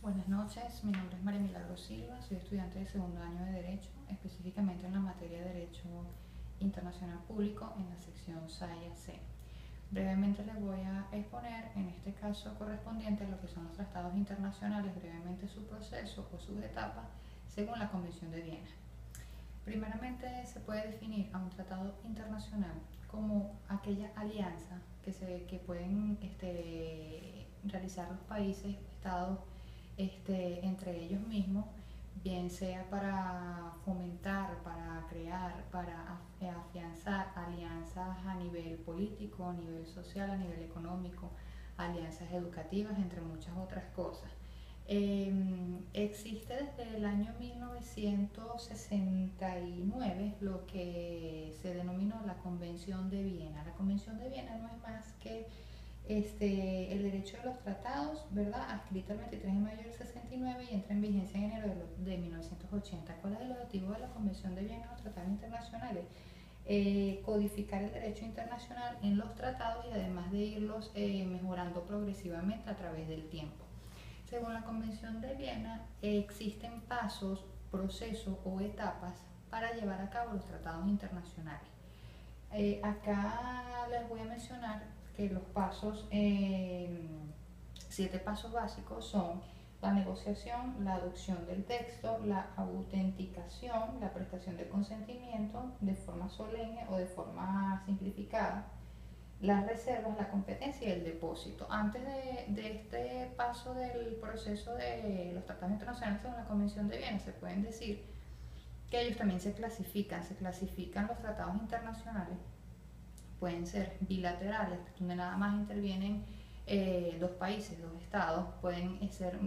Buenas noches, mi nombre es María Milagros Silva, soy estudiante de segundo año de Derecho, específicamente en la materia de Derecho Internacional Público en la sección SAIA-C. Brevemente les voy a exponer, en este caso correspondiente a lo que son los tratados internacionales, brevemente su proceso o sus etapas según la Convención de Viena. Primeramente se puede definir a un tratado internacional como aquella alianza que pueden realizar los países o estados entre ellos mismos, bien sea para fomentar, para crear, para afianzar alianzas a nivel político, a nivel social, a nivel económico, alianzas educativas, entre muchas otras cosas. Existe desde el año 1969 lo que se denominó la Convención de Viena. La Convención de Viena no es más que el derecho de los tratados, ¿verdad?, adscrito el 23 de mayo del 69 y entra en vigencia en enero de 1980. ¿Cuál es el objetivo de la Convención de Viena y los tratados internacionales? Codificar el derecho internacional en los tratados y además de irlos mejorando progresivamente a través del tiempo. Según la Convención de Viena, existen pasos, procesos o etapas para llevar a cabo los tratados internacionales. Acá les voy a mencionar que los pasos, 7 pasos básicos son la negociación, la adopción del texto, la autenticación, la prestación de consentimiento de forma solemne o de forma simplificada, las reservas, la competencia y el depósito. Antes de este paso del proceso de los tratados internacionales según la Convención de Viena, se pueden decir que ellos también se clasifican los tratados internacionales. Pueden ser bilaterales, donde nada más intervienen dos países, dos estados. Pueden ser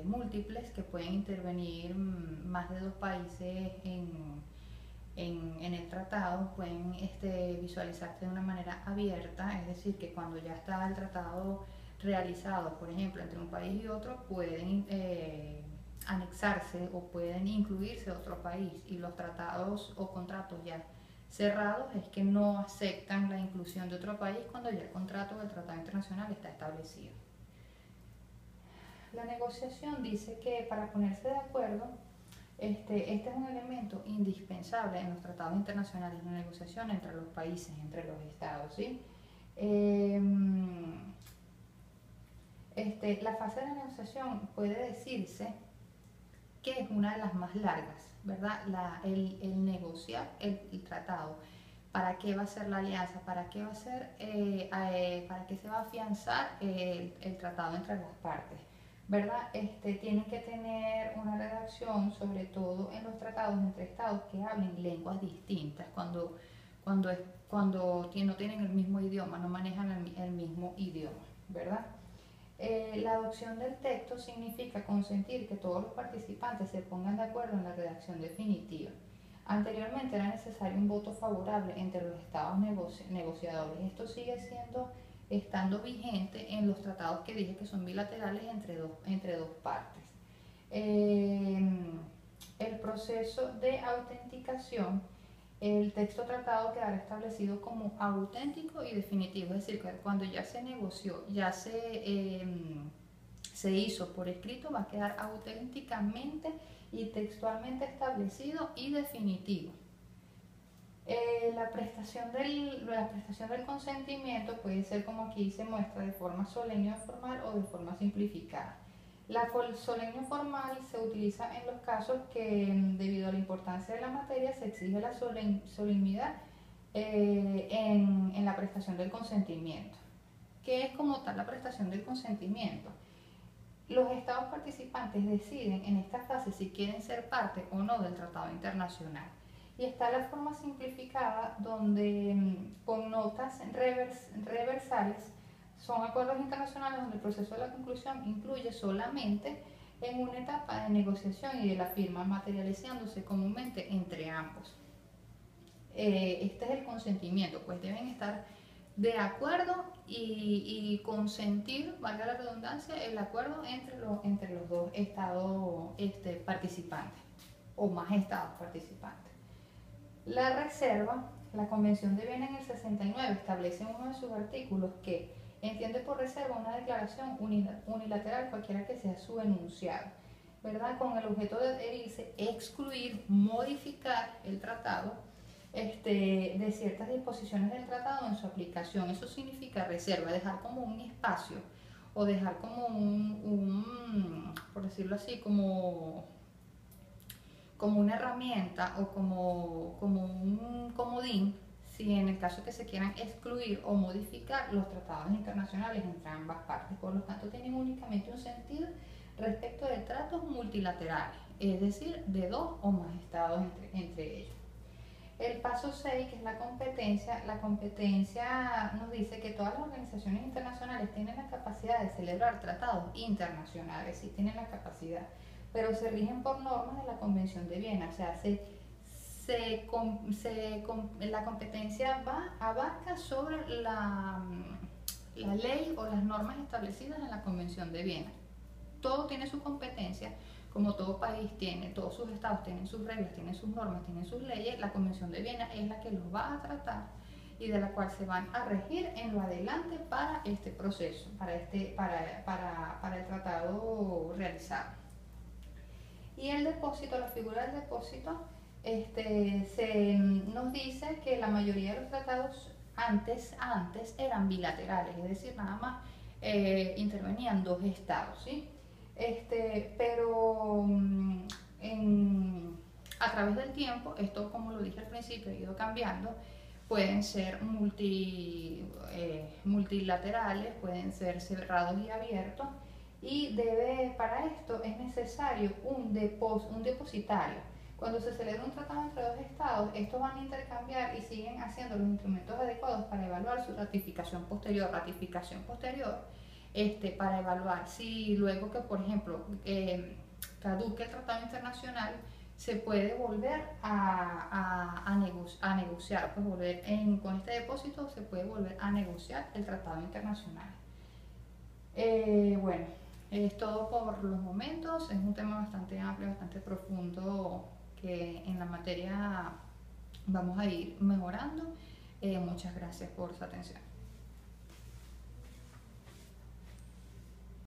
múltiples, que pueden intervenir más de dos países en el tratado. Pueden visualizarse de una manera abierta, es decir, que cuando ya está el tratado realizado, por ejemplo, entre un país y otro, pueden anexarse o pueden incluirse otro país, y los tratados o contratos ya cerrados es que no aceptan la inclusión de otro país cuando ya el contrato del tratado internacional está establecido. La negociación dice que para ponerse de acuerdo, este es un elemento indispensable en los tratados internacionales, la negociación entre los países, entre los estados, ¿sí? La fase de la negociación puede decirse que es una de las más largas, ¿verdad? El negociar el tratado. ¿Para qué va a ser la alianza? ¿Para qué va a ser, para qué se va a afianzar el tratado entre las partes? ¿Verdad? Tienen que tener una redacción, sobre todo en los tratados entre estados que hablen lenguas distintas, cuando no tienen el mismo idioma, no manejan el mismo idioma, ¿verdad? La adopción del texto significa consentir que todos los participantes se pongan de acuerdo en la redacción definitiva. Anteriormente era necesario un voto favorable entre los estados negociadores. Esto sigue estando vigente en los tratados que dije que son bilaterales entre dos partes. El proceso de autenticación: el texto tratado quedará establecido como auténtico y definitivo, es decir, que cuando ya se negoció, ya se hizo por escrito, va a quedar auténticamente y textualmente establecido y definitivo. La prestación del consentimiento puede ser, como aquí se muestra, de forma solemne o formal o de forma simplificada. La solemne formal se utiliza en los casos que, debido a la importancia de la materia, se exige la solemnidad en la prestación del consentimiento. ¿Qué es como tal la prestación del consentimiento? Los estados participantes deciden en esta fase si quieren ser parte o no del tratado internacional. Y está la forma simplificada, donde con notas reversales son acuerdos internacionales donde el proceso de la conclusión incluye solamente en una etapa de negociación y de la firma, materializándose comúnmente entre ambos. Este es el consentimiento, pues deben estar de acuerdo y consentir, valga la redundancia, el acuerdo entre los dos estados participantes o más estados participantes. La reserva: la Convención de Viena en el 69 establece en uno de sus artículos que Entiende por reserva una declaración unilateral cualquiera que sea su enunciado, ¿verdad? Con el objeto de adherirse, excluir, modificar el tratado de ciertas disposiciones del tratado en su aplicación. Eso significa reserva, dejar como un espacio o dejar como por decirlo así, como una herramienta o como un comodín si en el caso que se quieran excluir o modificar los tratados internacionales entre ambas partes. Por lo tanto, tienen únicamente un sentido respecto de tratos multilaterales, es decir, de dos o más estados entre ellos. El paso 6, que es la competencia nos dice que todas las organizaciones internacionales tienen la capacidad de celebrar tratados internacionales, sí tienen la capacidad, pero se rigen por normas de la Convención de Viena, o sea, la competencia abarca sobre la ley o las normas establecidas en la Convención de Viena. Todo tiene su competencia, como todo país tiene, todos sus estados tienen sus reglas, tienen sus normas, tienen sus leyes. La Convención de Viena es la que los va a tratar y de la cual se van a regir en lo adelante para este proceso, para el tratado realizado. Y el depósito, la figura del depósito, nos dice que la mayoría de los tratados antes eran bilaterales, es decir, nada más intervenían dos estados, ¿sí? Pero a través del tiempo, esto como lo dije al principio, ha ido cambiando. Pueden ser multilaterales, pueden ser cerrados y abiertos, y para esto es necesario un depositario. Cuando se celebra un tratado entre dos estados, estos van a intercambiar y siguen haciendo los instrumentos adecuados para evaluar su ratificación posterior. Para evaluar si luego que, por ejemplo, caduque el tratado internacional, se puede volver a negociar, pues con este depósito se puede volver a negociar el tratado internacional. Bueno, es todo por los momentos. Es un tema bastante amplio, bastante profundo, que en la materia vamos a ir mejorando. Muchas gracias por su atención.